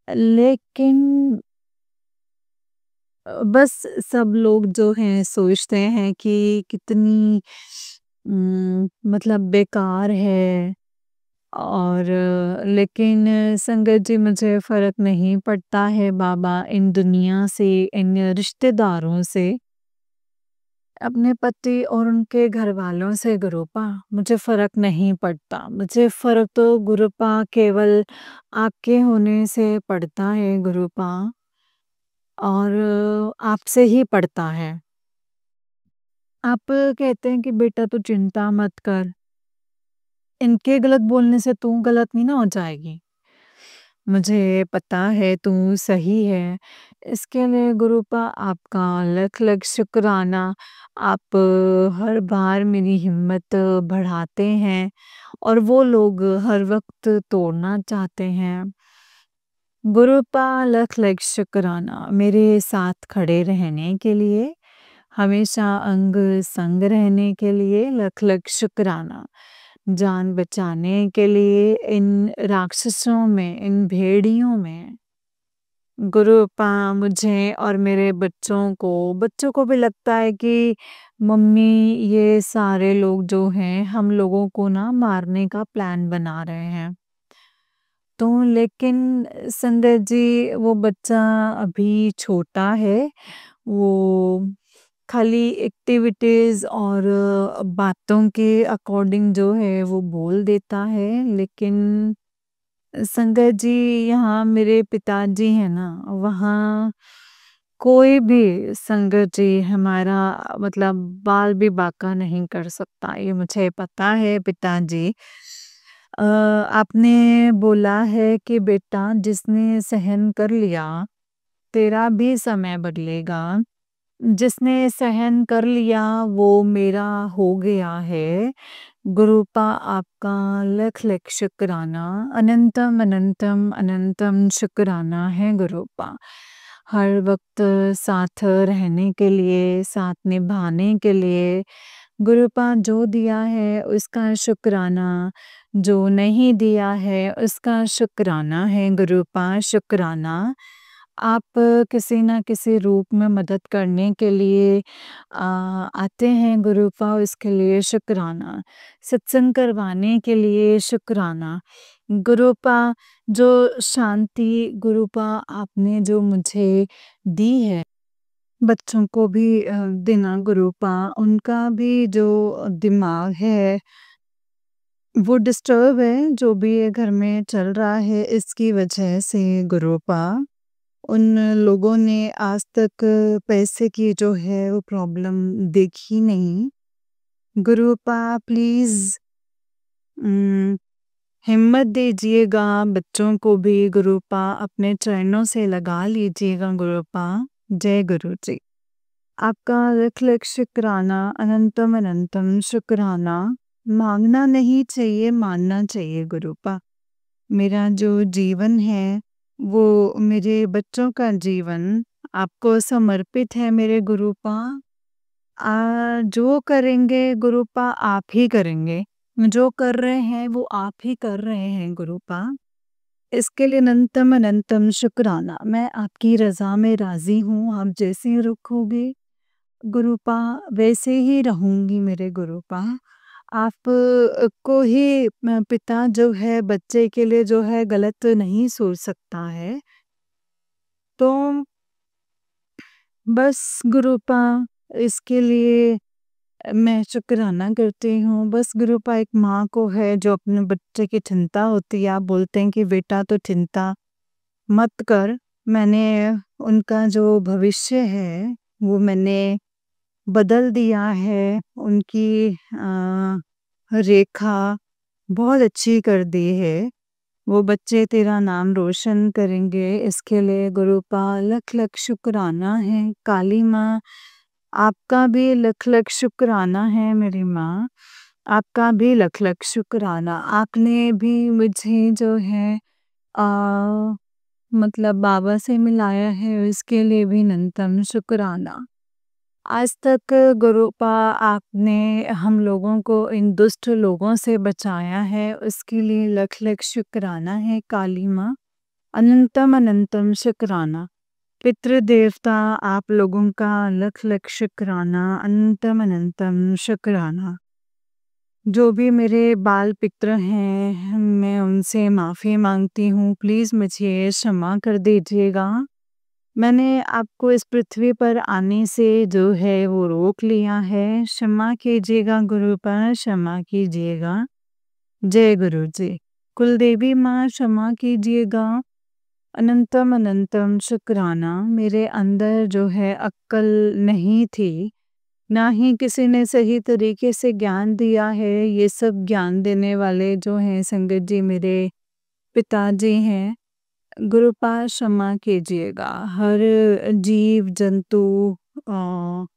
लेकिन बस सब लोग जो हैं सोचते हैं कि कितनी मतलब बेकार है और लेकिन संगत जी मुझे फ़र्क नहीं पड़ता है बाबा इन दुनिया से, इन रिश्तेदारों से, अपने पति और उनके घरवालों से गुरुपा मुझे फ़र्क नहीं पड़ता। मुझे फ़र्क तो गुरुपा केवल आपके होने से पड़ता है गुरुपा और आपसे ही पड़ता है। आप कहते हैं कि बेटा तू चिंता मत कर, इनके गलत बोलने से तू गलत नहीं ना हो जाएगी। मुझे पता है तू सही है, इसके लिए गुरुपा आपका लख-लख शुक्राना। आप हर बार मेरी हिम्मत बढ़ाते हैं और वो लोग हर वक़्त तोड़ना चाहते हैं। गुरुपा लख-लख शुक्राना मेरे साथ खड़े रहने के लिए, हमेशा अंग-संग रहने के लिए लख-लख शुक्राना। जान बचाने के लिए इन राक्षसों में, इन भेड़ियों में गुरुपा मुझे और मेरे बच्चों को भी लगता है कि मम्मी ये सारे लोग जो हैं हम लोगों को ना मारने का प्लान बना रहे हैं। तो लेकिन संजय जी वो बच्चा अभी छोटा है, वो खाली एक्टिविटीज़ और बातों के अकॉर्डिंग जो है वो बोल देता है, लेकिन संगत जी यहाँ मेरे पिताजी हैं ना, वहाँ कोई भी संगत जी हमारा मतलब बाल भी बांका नहीं कर सकता, ये मुझे पता है पिताजी। आपने बोला है कि बेटा जिसने सहन कर लिया, तेरा भी समय बदलेगा। जिसने सहन कर लिया वो मेरा हो गया है। गुरुपा आपका लख लख शुक्राना, अनंतम अनंतम अनंतम शुक्राना है गुरुपा। हर वक्त साथ रहने के लिए, साथ निभाने के लिए गुरुपा जो दिया है उसका शुक्राना, जो नहीं दिया है उसका शुक्राना है गुरुपा शुक्राना। आप किसी न किसी रूप में मदद करने के लिए आते हैं गुरुपा, उसके लिए शुक्राना। सत्संग करवाने के लिए शुक्राना। गुरुपा जो शांति गुरुपा आपने जो मुझे दी है, बच्चों को भी देना गुरुपा, उनका भी जो दिमाग है वो डिस्टर्ब है, जो भी ये घर में चल रहा है इसकी वजह से गुरुपा। उन लोगों ने आज तक पैसे की जो है वो प्रॉब्लम देखी नहीं। गुरुपा प्लीज़ हिम्मत दीजिएगा बच्चों को भी गुरुपा, अपने चरणों से लगा लीजिएगा गुरुपा। जय गुरु जी। आपका लख लख शुक्राना, अनंतम अनंतम शुक्राना। मांगना नहीं चाहिए, मानना चाहिए गुरुपा। मेरा जो जीवन है वो मेरे बच्चों का जीवन आपको समर्पित है मेरे गुरुपा। जो करेंगे गुरुपा आप ही करेंगे, जो कर रहे हैं वो आप ही कर रहे हैं गुरुपा। इसके लिए अनंतम अनंतम शुक्राना। मैं आपकी रज़ा में राज़ी हूँ, आप जैसे रखोगे गुरुपा वैसे ही रहूँगी मेरे गुरुपा। आप को ही पिता जो है बच्चे के लिए जो है गलत नहीं सोच सकता है। तो बस गुरुपा इसके लिए मैं शुक्राना करती हूँ। बस गुरुपा एक माँ को है जो अपने बच्चे की चिंता होती है, आप बोलते हैं कि बेटा तो चिंता मत कर। मैंने उनका जो भविष्य है वो मैंने बदल दिया है, उनकी रेखा बहुत अच्छी कर दी है। वो बच्चे तेरा नाम रोशन करेंगे, इसके लिए गुरुपा लख लख शुक्राना है। काली माँ आपका भी लख लख शुक्राना है मेरी माँ, आपका भी लख लख शुक्राना। आपने भी मुझे जो है मतलब बाबा से मिलाया है, इसके लिए भी अनंतम शुक्राना। आज तक गुरुपा आपने हम लोगों को इन दुष्ट लोगों से बचाया है, उसके लिए लख लख शुक्राना है काली माँ। अनंतम अनंतम शुक्राना। पितृदेवता आप लोगों का लख लख शुक्राना, अनंतम अनंतम शुक्राना। जो भी मेरे बाल पित्र हैं, मैं उनसे माफ़ी मांगती हूँ, प्लीज़ मुझे क्षमा कर दीजिएगा। मैंने आपको इस पृथ्वी पर आने से जो है वो रोक लिया है, क्षमा कीजिएगा गुरुपा, क्षमा कीजिएगा। जय गुरु जी। कुलदेवी माँ क्षमा कीजिएगा। अनंतम अनंतम शुक्राना। मेरे अंदर जो है अक्ल नहीं थी, ना ही किसी ने सही तरीके से ज्ञान दिया है। ये सब ज्ञान देने वाले जो हैं संगत जी मेरे पिताजी हैं। गुरुपा क्षमा कीजिएगा। हर जीव जंतु अ,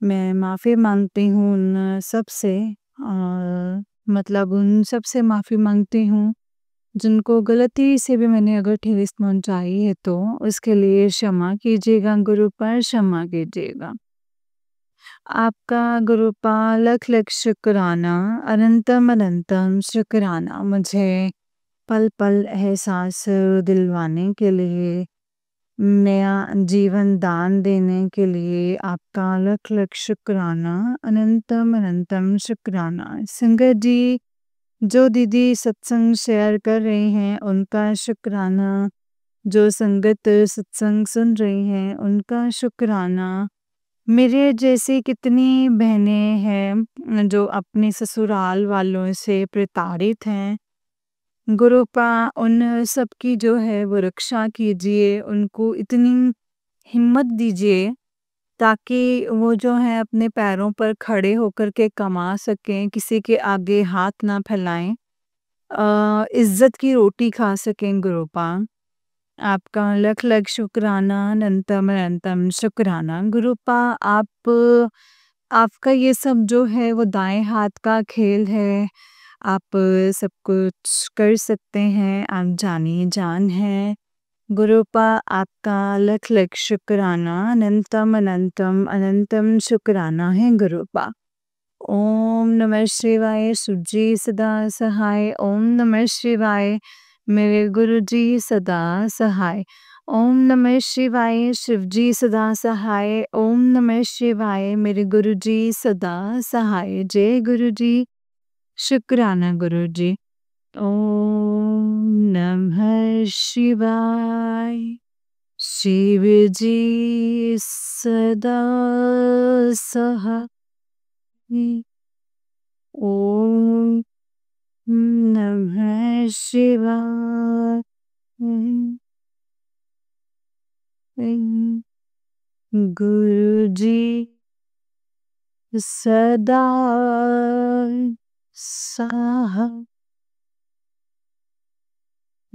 मैं माफ़ी मांगती हूँ उन सब से, मतलब उन सब से माफ़ी मांगती हूँ जिनको गलती से भी मैंने अगर ठेस पहुँचाई है तो उसके लिए क्षमा कीजिएगा गुरुपा, क्षमा कीजिएगा। आपका गुरुपा लख लख शुक्राना, अनंतम अनंतम शुक्राना मुझे पल पल एहसास दिलवाने के लिए, नया जीवन दान देने के लिए आपका लख लख शुक्राना, अनंतम अनंतम शुक्राना। संगत जी, जो दीदी सत्संग शेयर कर रही हैं उनका शुक्राना, जो संगत सत्संग सुन रही हैं उनका शुक्राना। मेरे जैसी कितनी बहनें हैं जो अपने ससुराल वालों से प्रताड़ित हैं। गुरुपा उन सबकी जो है वो रक्षा कीजिए, उनको इतनी हिम्मत दीजिए ताकि वो जो है अपने पैरों पर खड़े होकर के कमा सकें, किसी के आगे हाथ ना फैलाएं, इज्जत की रोटी खा सकें गुरुपा। आपका लख लख शुक्राना, अनंतम अनंतम शुक्राना। गुरुपा आपका ये सब जो है वो दाएं हाथ का खेल है। आप सब कुछ कर सकते हैं, आप जानी जान हैं। गुरुपा आपका लख लख शुक्राना, अनंतम अनंतम अनंतम शुक्राना है गुरुपा। ओम नमः शिवाय। सुजी सदा सहाय। ओम नमः शिवाय। मेरे गुरुजी सदा सहाय। ओम नमः शिवाय। शिवजी सदा सहाय। ओम नमः शिवाय। मेरे गुरुजी सदा सहाय। जय गुरुजी। शुक्राना गुरुजी। ओम नमः शिवाय। शिवजी सदा सहाय। ओम नमः शिवाय। गुरुजी सदा सहाय।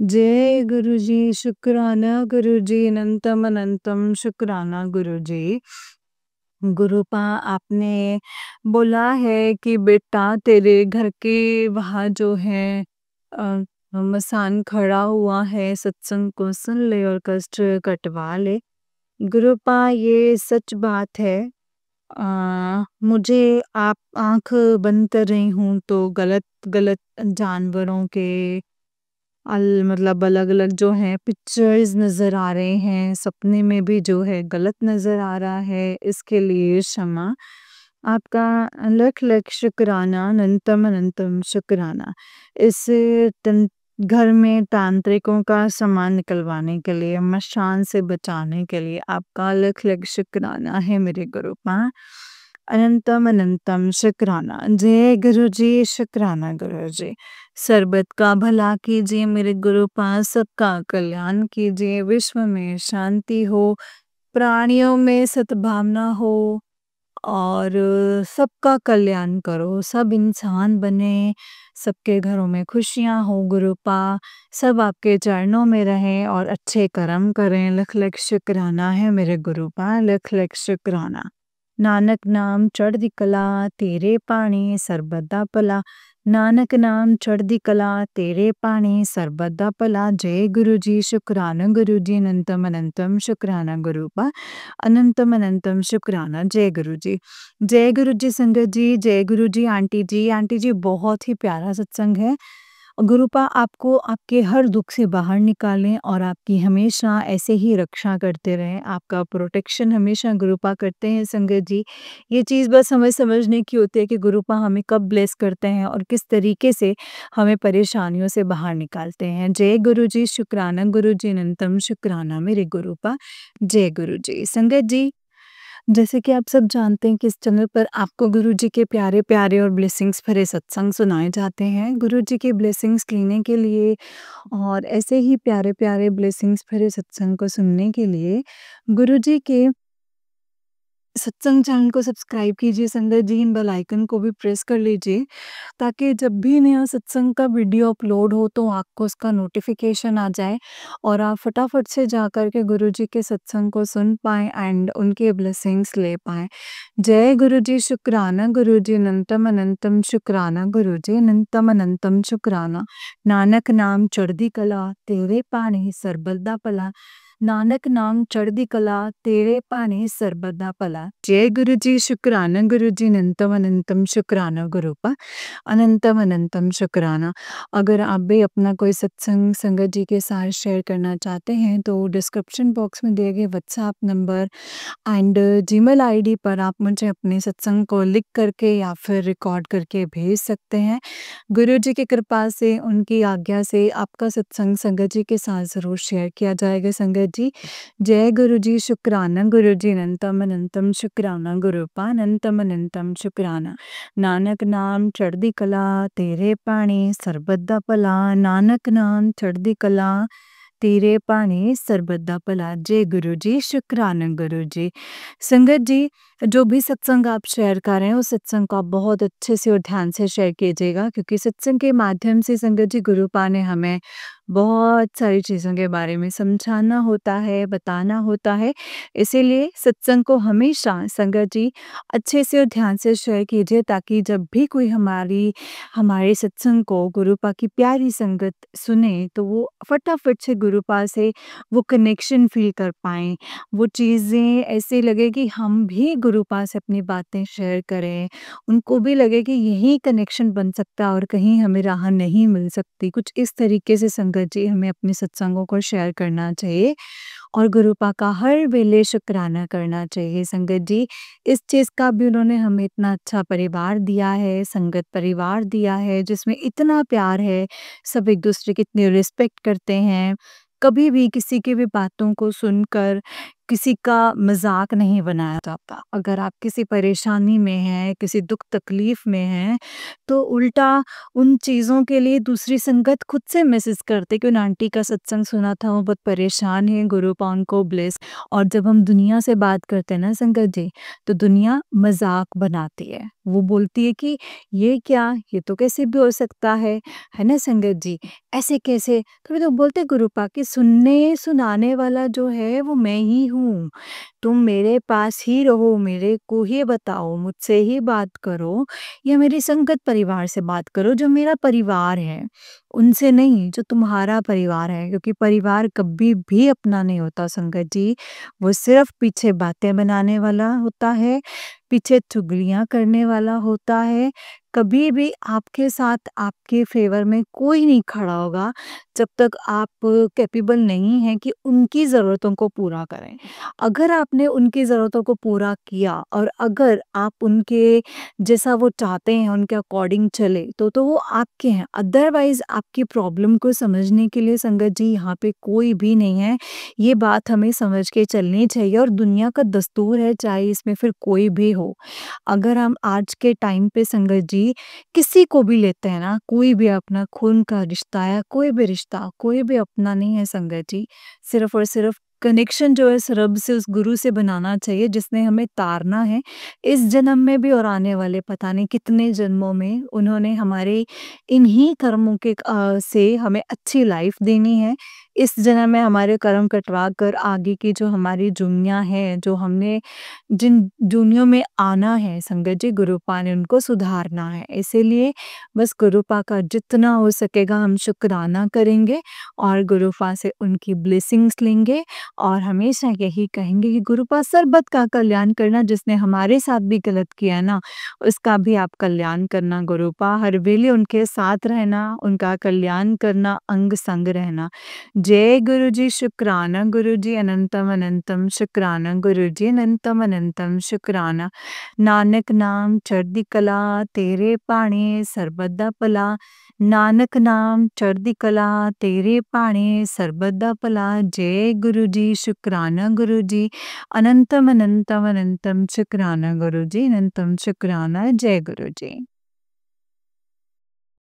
जय गुरुजी। शुक्राना गुरुजी, अनंतम अनंतम शुक्राना गुरुजी। गुरुपा आपने बोला है कि बेटा तेरे घर के वहाँ जो है मसान खड़ा हुआ है, सत्संग को सुन ले और कष्ट कटवा ले। गुरुपा ये सच बात है। मुझे आप आंख बंद कर रही हूँ तो गलत गलत जानवरों के मतलब अलग अलग जो हैं पिक्चर्स नज़र आ रहे हैं, सपने में भी जो है गलत नज़र आ रहा है, इसके लिए क्षमा। आपका लख लख शुक्राना, अनंतम अनंतम शुक्राना। इस घर में तांत्रिकों का सामान निकलवाने के लिए, मशान से बचाने के लिए आपका लख लख शुक्राना है मेरे गुरुपा। अनंतम अनंतम शुक्राना। जय गुरुजी। शुक्राना गुरुजी। सर्बत का भला कीजिए मेरे गुरुपा, सबका कल्याण कीजिए, विश्व में शांति हो, प्राणियों में सद्भावना हो और सबका कल्याण करो, सब इंसान बने, सबके घरों में खुशियाँ हो गुरुपा, सब आपके चरणों में रहें और अच्छे कर्म करें। लख लख शुक्राना है मेरे गुरुपा, लख लख शुक्राना। नानक नाम चढ़दी कला, तेरे पानी सर्बदा भला। ਨਾਨਕ ਨਾਮ ਚੜ੍ਹਦੀ ਕਲਾ ਤੇਰੇ ਪਾਣੀ ਸਰਬਤ ਦਾ ਭਲਾ ਜੈ ਗੁਰੂ ਜੀ ਸ਼ੁਕਰਾਨਾ ਗੁਰੂ ਜੀ ਅਨੰਤਮ ਅਨੰਤਮ ਸ਼ੁਕਰਾਨਾ ਗੁਰੂ ਪਾ ਅਨੰਤਮ ਅਨੰਤਮ ਸ਼ੁਕਰਾਨਾ जय गुरु जी। जय गुरु जी संगत जी, जय गुरु जी आंटी जी बहुत ही प्यारा सत्संग है। गुरुपा आपको आपके हर दुख से बाहर निकालें और आपकी हमेशा ऐसे ही रक्षा करते रहें, आपका प्रोटेक्शन हमेशा गुरुपा करते हैं संगत जी। ये चीज़ बस हमें समझने की होती है कि गुरुपा हमें कब ब्लेस करते हैं और किस तरीके से हमें परेशानियों से बाहर निकालते हैं। जय गुरु जी, शुक्राना गुरु जी, अनंतम शुक्राना मेरे गुरुपा। जय गुरु जी। संगत जी, जैसे कि आप सब जानते हैं कि इस चैनल पर आपको गुरु जी के प्यारे प्यारे और ब्लेसिंग्स भरे सत्संग सुनाए जाते हैं। गुरु जी की ब्लेसिंग्स लेने के लिए और ऐसे ही प्यारे प्यारे ब्लेसिंग्स भरे सत्संग को सुनने के लिए गुरु जी के सत्संग चैनल को सब्सक्राइब कीजिए संगत जी, इन बेल आइकन को भी प्रेस कर लीजिए ताकि जब भी नया सत्संग का वीडियो अपलोड हो तो आपको उसका नोटिफिकेशन आ जाए और आप फटाफट से जा कर के गुरु जी के सत्संग को सुन पाएँ एंड उनके ब्लेसिंग्स ले पाएँ। जय गुरु जी, शुक्राना गुरु जी, अनंतम अनंतम शुक्राना गुरु जी, अनंतम अनंतम शुक्राना। नानक नाम चढ़दी कला तेरे पानी सरबत दा भला, नानक नाम चढ़दी कला तेरे पानी सरबत दा भला। जय गुरु जी, शुक्राना गुरु जी, अनंतम अनंतम शुक्राना गुरु पा अनंतम अनंतम शुक्राना। अगर आप भी अपना कोई सत्संग संगत जी के साथ शेयर करना चाहते हैं तो डिस्क्रिप्शन बॉक्स में दिए गए WhatsApp number and Gmail ID पर आप मुझे अपने सत्संग को लिख करके या फिर रिकॉर्ड करके भेज सकते हैं। गुरु जी की कृपा से, उनकी आज्ञा से आपका सत्संग संगत जी के साथ ज़रूर शेयर किया जाएगा संगत जी। जय गुरु जी, शुक्राना गुरु जी, अनंतम अनंतम शुक्राना गुरु पा अनंतम अनंतम शुक्राना। नानक नाम चढ़दी कला तेरे पानी सरबत दा भला, नानक नाम चढ़दी कला तेरे पानी सरबत दा भला। जय गुरु जी, शुक्राना गुरु जी। संगत जी, जो भी सत्संग आप शेयर कर रहे हैं उस सत्संग को आप बहुत अच्छे से और ध्यान से शेयर कीजिएगा क्योंकि सत्संग के माध्यम से संगत जी गुरुपा ने हमें बहुत सारी चीज़ों के बारे में समझाना होता है, बताना होता है। इसीलिए सत्संग को हमेशा संगत जी अच्छे से और ध्यान से शेयर कीजिए ताकि जब भी कोई हमारे सत्संग को गुरुपा की प्यारी संगत सुने तो वो फटाफट से गुरुपा से वो कनेक्शन फील कर पाएँ। वो चीज़ें ऐसे लगे कि हम भी गुरुपा से अपनी बातें शेयर करें, उनको भी लगे कि यही कनेक्शन बन सकता है और कहीं हमें राह नहीं मिल सकती। कुछ इस तरीके से संगत जी हमें अपने सत्संगों को शेयर करना चाहिए और गुरुपा का हर वेले शुक्राना करना चाहिए संगत जी। इस चीज़ का भी उन्होंने हमें इतना अच्छा परिवार दिया है, संगत परिवार दिया है जिसमें इतना प्यार है, सब एक दूसरे की इतनी रिस्पेक्ट करते हैं। कभी भी किसी की भी बातों को सुनकर किसी का मजाक नहीं बनाया जाता। अगर आप किसी परेशानी में हैं, किसी दुख तकलीफ में हैं, तो उल्टा उन चीज़ों के लिए दूसरी संगत खुद से मैसेज करते कि उन आंटी का सत्संग सुना था, वो बहुत परेशान है, गुरुपा उनको ब्लेस। और जब हम दुनिया से बात करते हैं ना संगत जी, तो दुनिया मजाक बनाती है। वो बोलती है कि ये क्या, ये तो कैसे भी हो सकता है ना संगत जी, ऐसे कैसे? तो वे तो बोलते गुरुपा कि सुनने सुनाने वाला जो है वो मैं ही हूँ। तुम मेरे पास ही रहो, मेरे को ही बताओ, मुझसे ही बात करो या मेरी संगत परिवार से बात करो जो मेरा परिवार है। उनसे नहीं जो तुम्हारा परिवार है क्योंकि परिवार कभी भी अपना नहीं होता संगत जी। वो सिर्फ पीछे बातें बनाने वाला होता है, पीछे चुगलियाँ करने वाला होता है। कभी भी आपके साथ आपके फ़ेवर में कोई नहीं खड़ा होगा जब तक आप कैपेबल नहीं हैं कि उनकी ज़रूरतों को पूरा करें। अगर आपने उनकी ज़रूरतों को पूरा किया और अगर आप उनके जैसा वो चाहते हैं उनके अकॉर्डिंग चले तो वो आपके हैं। अदरवाइज़ आपकी प्रॉब्लम को समझने के लिए संगत जी यहाँ पे कोई भी नहीं है। ये बात हमें समझ के चलनी चाहिए और दुनिया का दस्तूर है चाहे इसमें फिर कोई भी हो। अगर हम आज के टाइम पे संगत जी किसी को भी लेते हैं ना, कोई भी अपना खून का रिश्ता है, कोई भी रिश्ता, कोई भी अपना नहीं है संगत जी। सिर्फ़ और सिर्फ़ कनेक्शन जो है इस रब से, उस गुरु से बनाना चाहिए जिसने हमें तारना है, इस जन्म में भी और आने वाले पता नहीं कितने जन्मों में। उन्होंने हमारे इन्हीं कर्मों के से हमें अच्छी लाइफ देनी है। इस जन्म में हमारे कर्म कटवा कर आगे की जो हमारी दुनिया है, जो हमने जिन दुनियों में आना है संगत जी, गुरुपा ने उनको सुधारना है। इसीलिए बस गुरुपा का जितना हो सकेगा हम शुक्राना करेंगे और गुरुपा से उनकी ब्लेसिंग्स लेंगे और हमेशा यही कहेंगे कि गुरुपा सर्वत का कल्याण करना, जिसने हमारे साथ भी गलत किया है ना, उसका भी आप कल्याण करना गुरुपा, हर वेले उनके साथ रहना, उनका कल्याण करना, अंग संग रहना। जय गुरु जी, शुक्राना गुरु जी, अनंतम अनंतम शुक्राना गुरु जी, अनंतम अनंतम शुक्राना। नानक नाम चढ़दी कला, तेरे पाणे सरबत दा भला। नानक नाम चढ़दी कला, तेरे पाणे सरबत दा भला। जय गुरु जी, शुक्राना गुरु जी, अनंतम अनंतम अनंतम शुक्राना गुरु जी, अनंतम शुक्राना। जय गुरु जी।